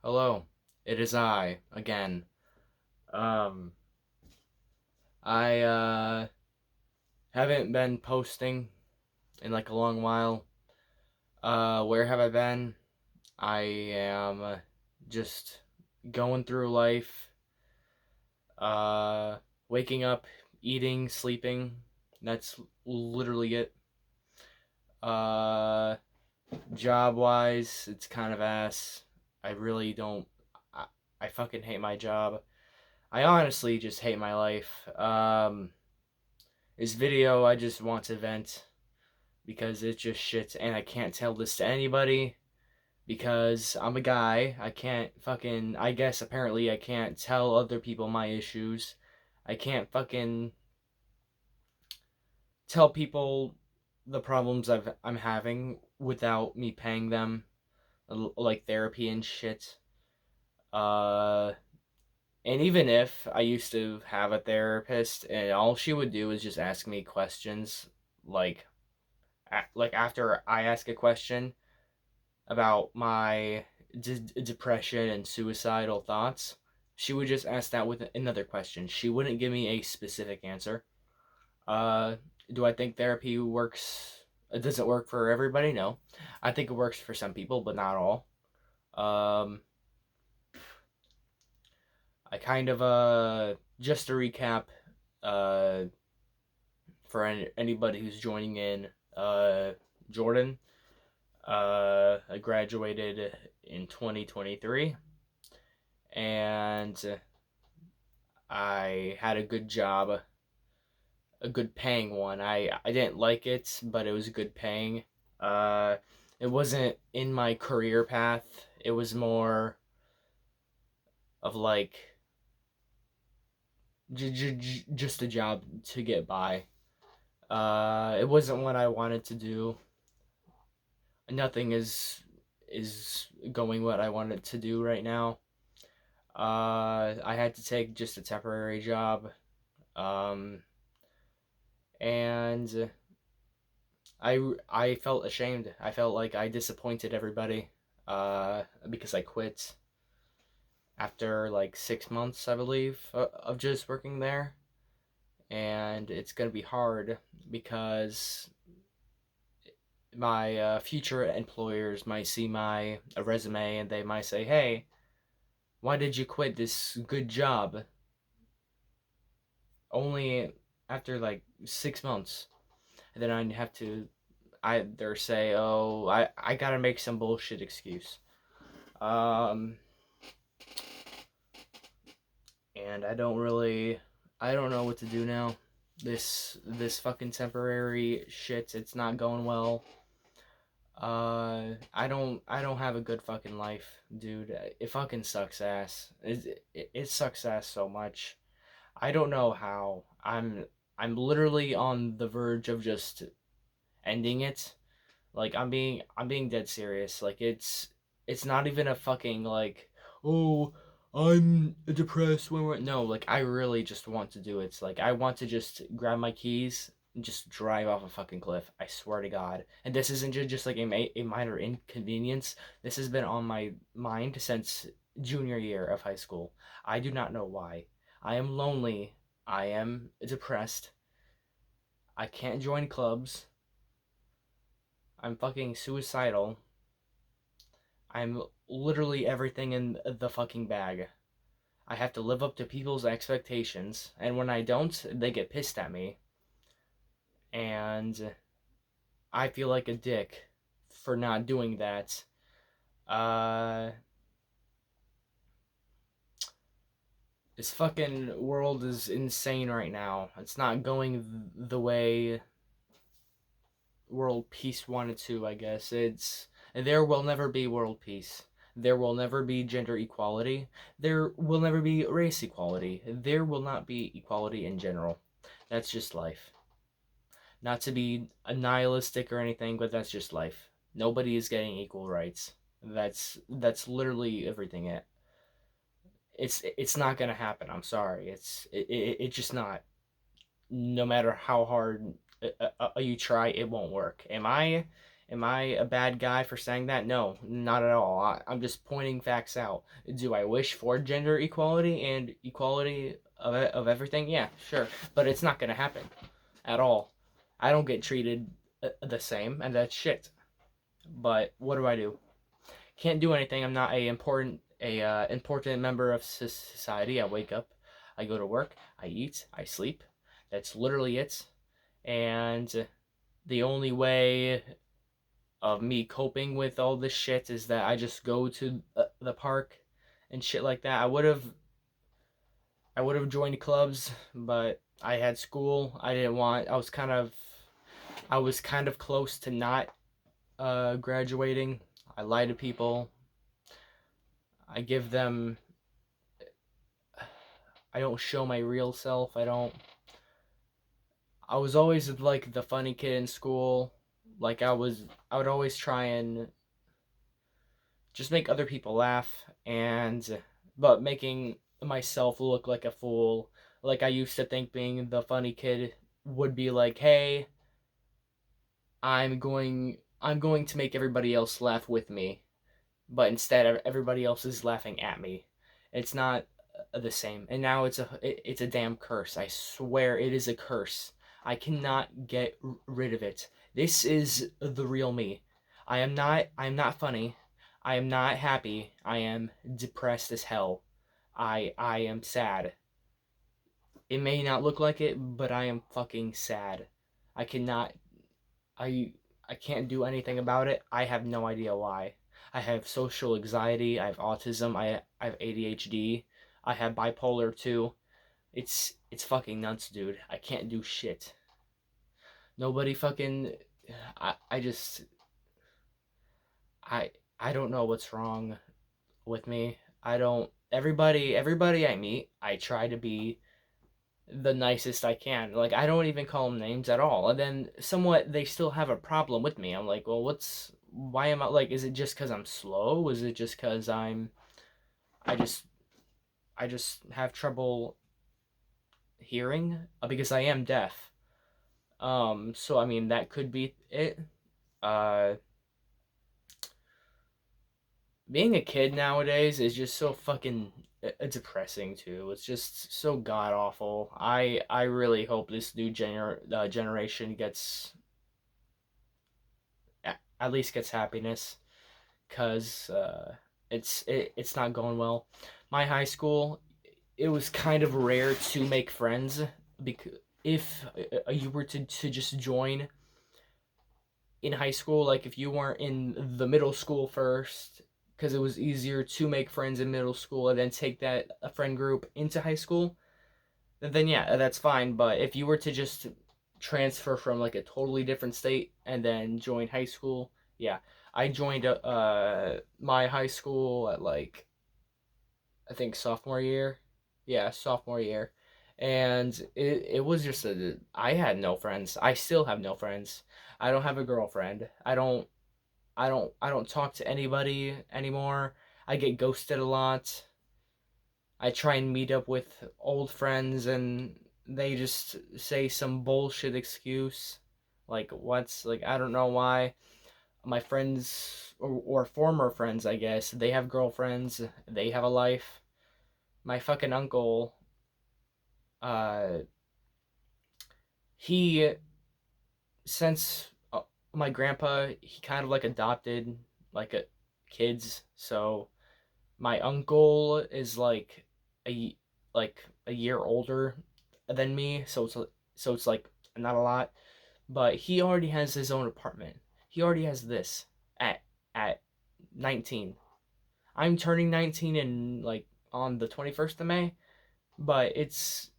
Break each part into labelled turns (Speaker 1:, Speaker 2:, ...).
Speaker 1: Hello, it is I again. Um, I haven't been posting in like a long while. Where have I been? I am just going through life. Uh, Waking up, eating, sleeping. That's literally it. Uh, Job wise, it's kind of ass. I really don't. I, I fucking hate my job. I honestly just hate my life. This video, I just want to vent because it's just shit, and I can't tell this to anybody because I'm a guy. I can't fucking. I guess apparently I can't tell other people my issues. I can't fucking tell people the problems I'm having without me paying them like therapy and shit. Uh, and even if I used to have a therapist and all she would do is just ask me questions like after I ask a question about my depression and suicidal thoughts, she would just ask that with another question. She wouldn't give me a specific answer. Uh, do I think therapy works? It doesn't work for everybody. No, I think it works for some people, but not all. Um, I kind of just to recap, uh, for anybody who's joining in, Jordan. I graduated in 2023, and I had a good job, a good paying one. I didn't like it, but it was good paying. Uh, it wasn't in my career path. It was more of like just a job to get by. It wasn't what I wanted to do. Nothing is going what I wanted to do right now. I had to take just a temporary job, um, and I felt ashamed. I felt like I disappointed everybody, because I quit after like 6 months, I believe, of just working there, and it's gonna be hard because my future employers might see my resume and they might say, "Hey, why did you quit this good job only after like 6 months?" And then I'd have to either say, "Oh, I gotta make some bullshit excuse." Um, and I don't know what to do now. This fucking temporary shit, it's not going well. I don't have a good fucking life, dude. It fucking sucks ass. It sucks ass so much. I don't know how. I'm literally on the verge of just ending it. Like I'm being dead serious. Like it's not even a fucking like, oh, I'm depressed when we're no, like I really just want to do it. It's like I want to just grab my keys and just drive off a fucking cliff. I swear to God. And this isn't just like a minor inconvenience. This has been on my mind since junior year of high school. I do not know why. I am lonely. I am depressed. I can't join clubs. I'm fucking suicidal. I'm literally everything in the fucking bag. I have to live up to people's expectations, and when I don't, they get pissed at me, and I feel like a dick for not doing that. Uh, this fucking world is insane right now. It's not going the way world peace wanted to, I guess. There will never be world peace. There will never be gender equality. There will never be race equality. There will not be equality in general. That's just life. Not to be a nihilistic or anything, but that's just life. Nobody is getting equal rights. That's literally everything. It's not gonna happen. I'm sorry. It's just not. No matter how hard you try, it won't work. Am I a bad guy for saying that? No, not at all. I'm just pointing facts out. Do I wish for gender equality and equality of everything? Yeah, sure. But it's not going to happen at all. I don't get treated the same, and that's shit. But what do I do? Can't do anything. I'm not a important member of society. I wake up, I go to work, I eat, I sleep. That's literally it. And the only way of me coping with all this shit is that I just go to the park and shit like that. I would have joined clubs, but I had school. I didn't want. I was kind of close to not graduating. I lie to people. I give them. I don't show my real self. I don't. I was always like the funny kid in school. Like I was. I would always try and just make other people laugh, and but making myself look like a fool. Like I used to think being the funny kid would be like, hey, I'm going to make everybody else laugh with me, but instead everybody else is laughing at me. It's not the same. And now it's a damn curse. I swear it is a curse. I cannot get rid of it. This is the real me. I'm not funny. I am not happy. I am depressed as hell. I am sad. It may not look like it, but I am fucking sad. I cannot I I can't do anything about it. I have no idea why. I have social anxiety, I have autism, I have ADHD, I have bipolar too. It's fucking nuts, dude. I can't do shit. Nobody fucking I just I I don't know what's wrong with me. I don't everybody I meet, I try to be the nicest I can. Like I don't even call them names at all. And then somewhat they still have a problem with me. I'm like, well, why am I like? Is it just because I'm slow? Is it just because I just I just have trouble hearing because I am deaf. So I mean that could be it. Uh, Being a kid nowadays is just so fucking depressing too. It's just so god awful. I really hope this new generation gets at least gets happiness, cause it's not going well. My high school, it was kind of rare to make friends because if you were to just join in high school, like if you weren't in the middle school first, because it was easier to make friends in middle school and then take that a friend group into high school, then yeah, that's fine. But if you were to just transfer from like a totally different state and then join high school, yeah, I joined my high school at like I think sophomore year, yeah, sophomore year, and it was just I had no friends. I still have no friends. I don't have a girlfriend. I don't talk to anybody anymore. I get ghosted a lot. I try and meet up with old friends and they just say some bullshit excuse. Like what's like I don't know why. My friends or former friends, I guess, they have girlfriends, they have a life. My fucking uncle, uh he since my grandpa, he kind of like adopted like a kids, so my uncle is a like a year older than me, so it's like not a lot, but he already has his own apartment. He already has this at at 19. I'm turning 19 in like on the 21st of May, but it's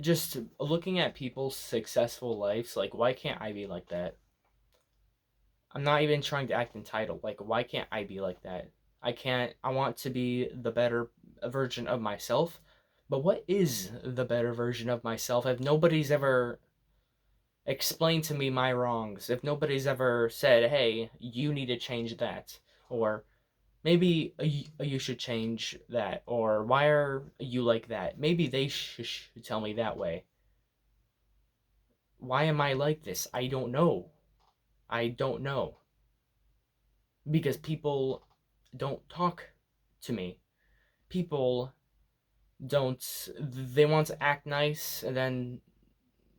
Speaker 1: just looking at people's successful lives, like why can't I be like that? I'm not even trying to act entitled. Like, why can't I be like that? I can't. I want to be the better version of myself. But what is the better version of myself if nobody's ever explained to me my wrongs? If nobody's ever said, hey, you need to change that. Or maybe you should change that. Or why are you like that? Maybe they should tell me that way. Why am I like this? I don't know. I don't know because people don't talk to me. People don't, they want to act nice and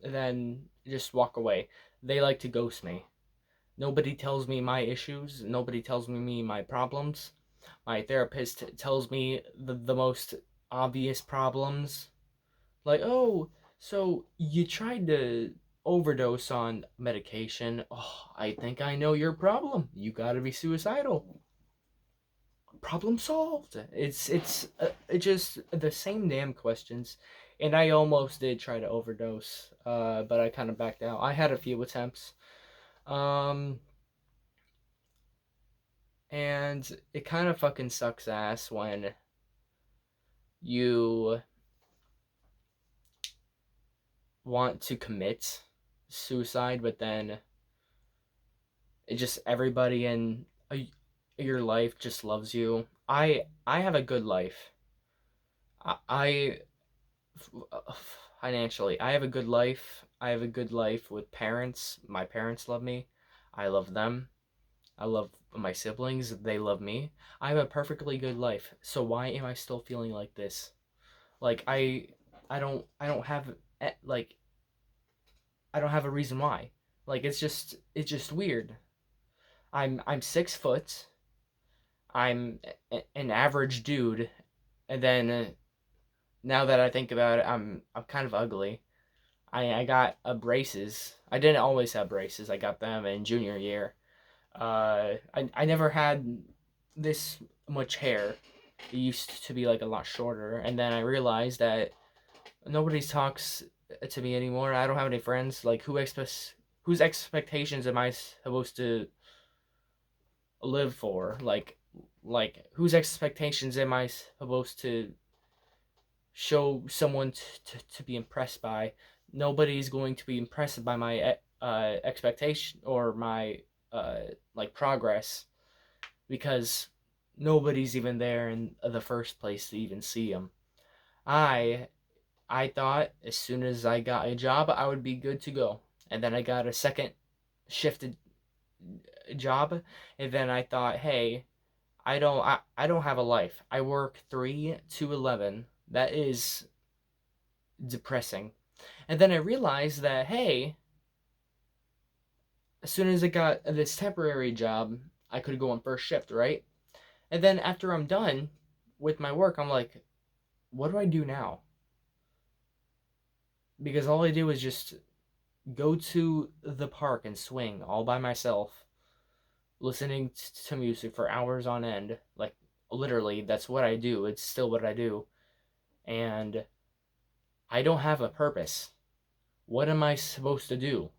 Speaker 1: then just walk away. They like to ghost me. Nobody tells me my issues. Nobody tells me my problems. My therapist tells me the most obvious problems. Like, oh, so you tried to overdose on medication. Oh, I think I know your problem. You gotta be suicidal. Problem solved. It's just the same damn questions. And I almost did try to overdose, but I kind of backed out. I had a few attempts. Um, and it kind of fucking sucks ass when you want to commit suicide, but then it just everybody in your life just loves you. I have a good life. I financially, I have a good life. I have a good life with parents. My parents love me. I love them. I love my siblings. They love me. I have a perfectly good life. So why am I still feeling like this? Like I don't have like I don't have a reason why. Like it's just weird. I'm 6 foot. I'm an average dude, and then now that I think about it, I'm kind of ugly. I got braces. I didn't always have braces. I got them in junior year. I never had this much hair. It used to be like a lot shorter, and then I realized that nobody talks to me anymore. I don't have any friends. Like whose expectations am I supposed to live for? Like whose expectations am I supposed to show someone to be impressed by? Nobody's going to be impressed by my expectation or my uh, like progress because nobody's even there in the first place to even see them. I I thought as soon as I got a job, I would be good to go. And then I got a second shifted job, and then I thought, hey, I don't have a life. I work 3 to 11. That is depressing. And then I realized that hey, as soon as I got this temporary job, I could go on first shift, right? And then after I'm done with my work, I'm like, what do I do now? Because all I do is just go to the park and swing all by myself, listening to music for hours on end. Like, literally, that's what I do. It's still what I do. And I don't have a purpose. What am I supposed to do?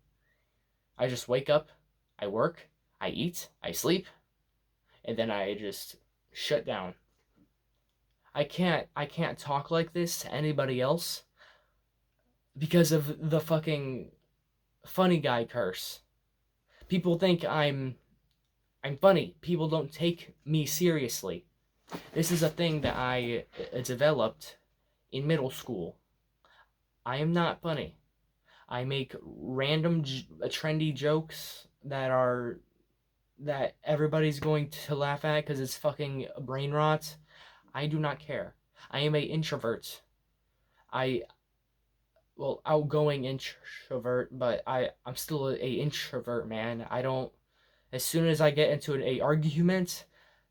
Speaker 1: I just wake up, I work, I eat, I sleep, and then I just shut down. I can't talk like this to anybody else because of the fucking funny guy curse. People think I'm funny. People don't take me seriously. This is a thing that I developed in middle school. I am not funny. I make random trendy jokes that everybody's going to laugh at because it's fucking brain rot. I do not care. I am a introvert. I well outgoing introvert, but I'm still a introvert, man. I don't. As soon as I get into a argument,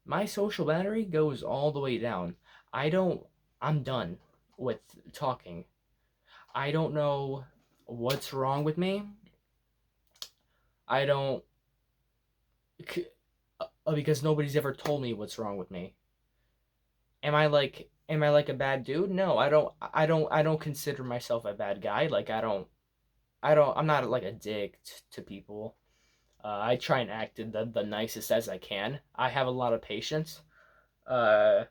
Speaker 1: my social battery goes all the way down. I don't. I'm done with talking. I don't know what's wrong with me. I don't because nobody's ever told me what's wrong with me. Am I like a bad dude? No, I don't consider myself a bad guy. Like I'm not like a dick to people. I try and act the nicest as I can. I have a lot of patience. Uh,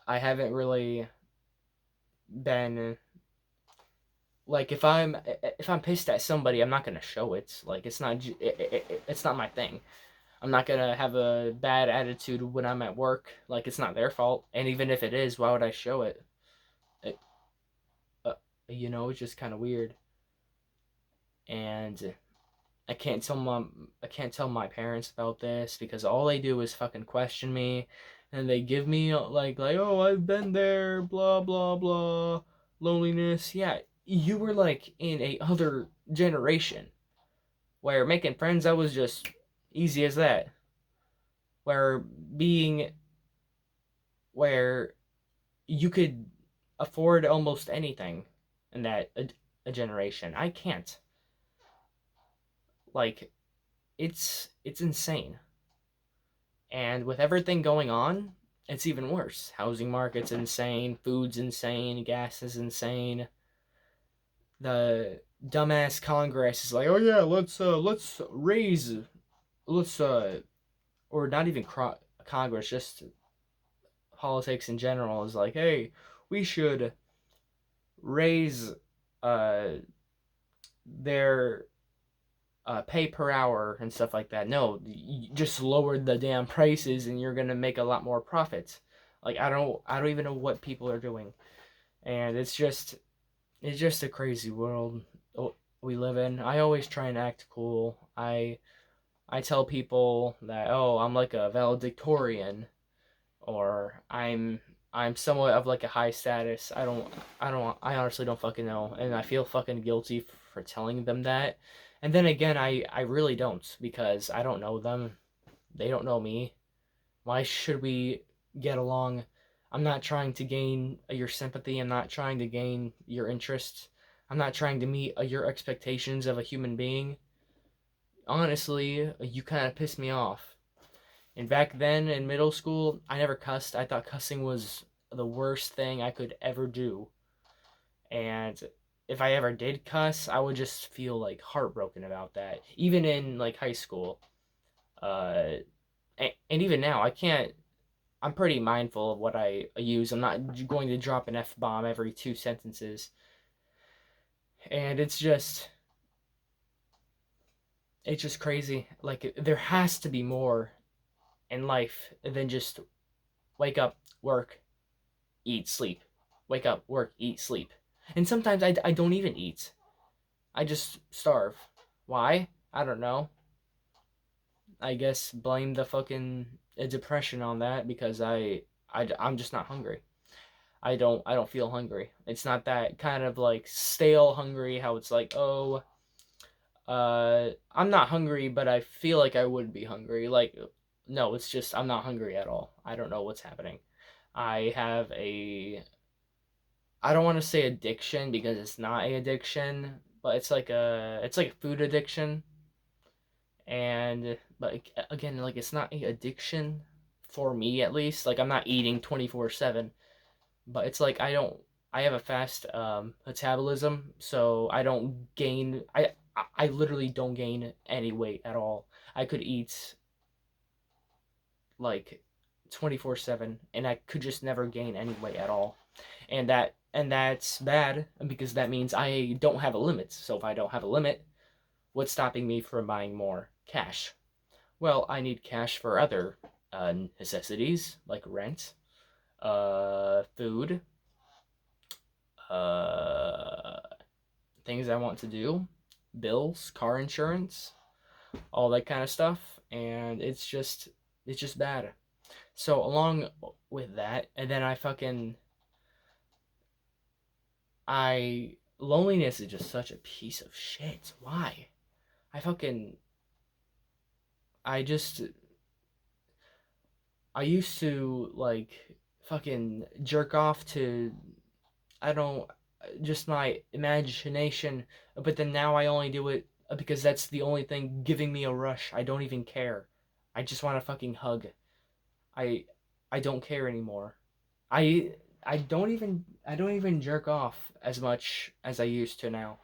Speaker 1: I haven't really been like if I'm pissed at somebody, I'm not gonna show it. Like it's not my thing. I'm not gonna have a bad attitude when I'm at work. Like it's not their fault. And even if it is, why would I show it? it uh, it's just kind of weird. And I can't tell my parents about this because all they do is fucking question me, and they give me like oh, I've been there, blah blah blah, loneliness. Yeah, you were like in a other generation where making friends, that was just easy as that. Where being where you could afford almost anything in that a generation. I can't. Like, it's insane. And with everything going on, it's even worse. Housing market's insane, food's insane, gas is insane. The dumbass Congress is like, "Oh yeah, let's raise let's or not even Congress, just politics in general is like, "Hey, we should raise uh their pay per hour and stuff like that." No, you just lower the damn prices and you're gonna make a lot more profits. Like, I don't even know what people are doing, and it's just a crazy world we live in. I always try and act cool. I tell people that, oh, I'm like a valedictorian, or I'm somewhat of like a high status. I honestly don't fucking know, and I feel fucking guilty for telling them that. And then again, I really don't, because I don't know them. They don't know me. Why should we get along? I'm not trying to gain your sympathy. I'm not trying to gain your interest. I'm not trying to meet your expectations of a human being. Honestly, you kind of piss me off. And back then in middle school, I never cussed. I thought cussing was the worst thing I could ever do. And if I ever did cuss, I would just feel like heartbroken about that. Even in like high school. Uh, and even now, I can't. I'm pretty mindful of what I use. I'm not going to drop an F bomb every 2 sentences. And it's just crazy. Like, there has to be more in life than just wake up, work, eat, sleep. Wake up, work, eat, sleep. And sometimes I don't even eat. I just starve. Why? I don't know. I guess blame the fucking depression on that, because I'm just not hungry. I don't feel hungry. It's not that kind of like stale hungry, how it's like, oh, I'm not hungry, but I feel like I would be hungry. Like, no, it's just I'm not hungry at all. I don't know what's happening. I have a I don't want to say addiction because it's not a addiction, but it's like a food addiction. And but again, like, it's not a addiction for me, at least. Like, I'm not eating 24/7, but it's like I have a fast metabolism, so I don't gain I literally don't gain any weight at all. I could eat like 24/7 and I could just never gain any weight at all. And that's bad, because that means I don't have a limit. So if I don't have a limit, what's stopping me from buying more? Cash. Well, I need cash for other necessities like rent, food, uh, things I want to do, bills, car insurance, all that kind of stuff, and it's just bad. So along with that, and then I loneliness is just such a piece of shit. Why? I fucking I just I used to like fucking jerk off to, I don't, just my imagination, but then now I only do it because that's the only thing giving me a rush. I don't even care. I just want to fucking hug. I I don't care anymore. I I don't even jerk off as much as I used to now.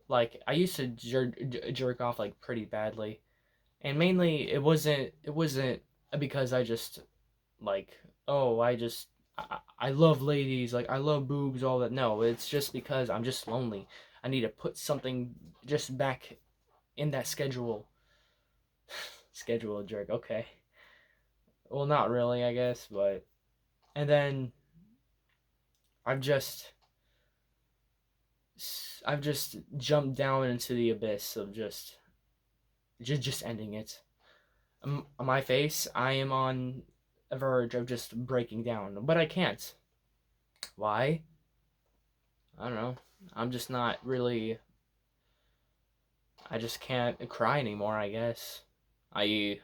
Speaker 1: Like, I used to jerk off like pretty badly. And mainly it wasn't because I just like, oh, I love ladies, like I love boobs, all that. No, it's just because I'm just lonely. I need to put something just back in that schedule. Schedule jerk, okay. Well, not really, I guess, but and then I've just I've just jumped down into the abyss of just just ending it. On my face, I am on a verge of just breaking down, but I can't. Why? I don't know. I'm just not really. I just can't cry anymore. I guess. I.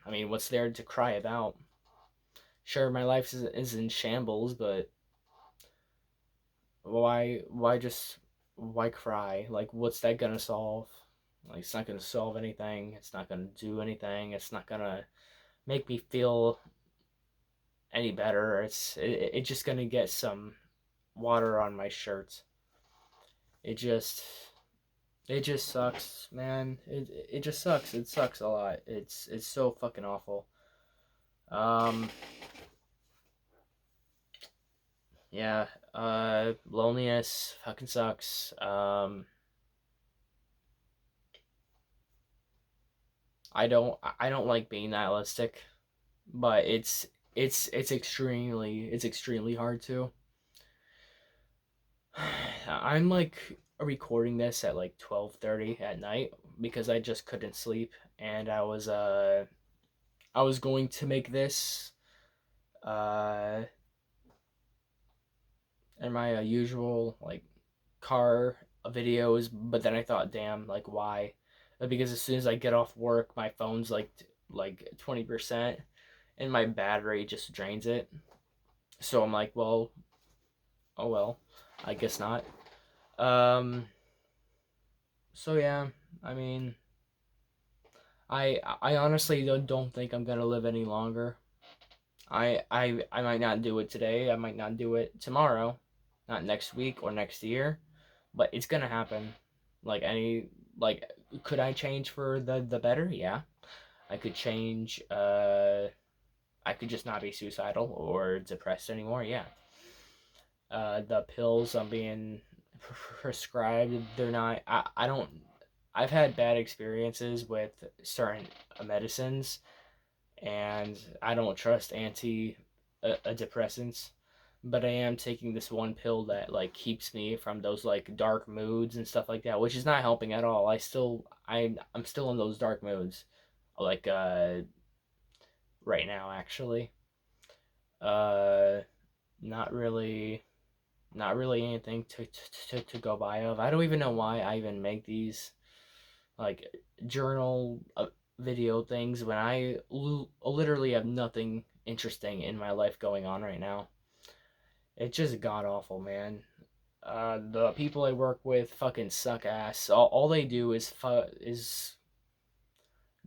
Speaker 1: I mean, what's there to cry about? Sure, my life is in shambles, but why just why cry? Like, what's that gonna solve? Like, it's not gonna solve anything. It's not gonna do anything. It's not gonna make me feel any better. It's just gonna get some water on my shirt. It just it just sucks, man. It just sucks. It sucks a lot. It's so fucking awful. Um yeah, loneliness fucking sucks. I don't like being nihilistic, but it's extremely hard to. I'm like recording this at like 12:30 at night because I just couldn't sleep, and I was going to make this uh in my usual like car videos, but then I thought, damn, like why? Because as soon as I get off work, my phone's like 20%, and my battery just drains it. So I'm like, well, oh well, I guess not. Um, so yeah, I mean, I honestly don't think I'm gonna live any longer. I might not do it today. I might not do it tomorrow, not next week or next year, but it's gonna happen. Like any like, could I change for the better? Yeah, I could change. I could just not be suicidal or depressed anymore. Yeah. The pills I'm being prescribed, they're not. I don't. I've had bad experiences with certain medicines, and I don't trust antidepressants. But I am taking this one pill that like keeps me from those like dark moods and stuff like that, which is not helping at all. I'm still in those dark moods, like right now actually. Uh, not really, not really anything to go by of. I don't even know why I even make these like journal video things when literally have nothing interesting in my life going on right now. It's just god awful, man. The people I work with fucking suck ass. All they do is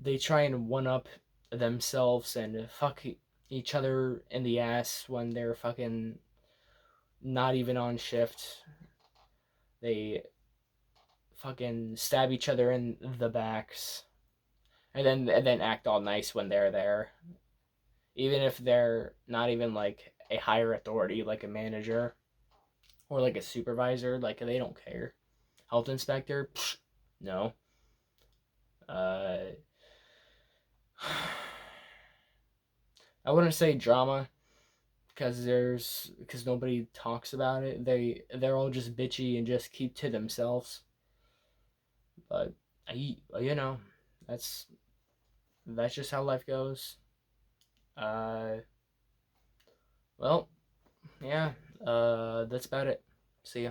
Speaker 1: they try and one up themselves and fuck each other in the ass when they're fucking not even on shift. They fucking stab each other in the backs, and then act all nice when they're there, even if they're not even like a higher authority, like a manager or like a supervisor. Like they don't care. Health inspector, psh, no. Uh, I wouldn't say drama because nobody talks about it. They're all just bitchy and just keep to themselves. But you know, that's that's just how life goes. Uh, well, yeah. That's about it. See ya.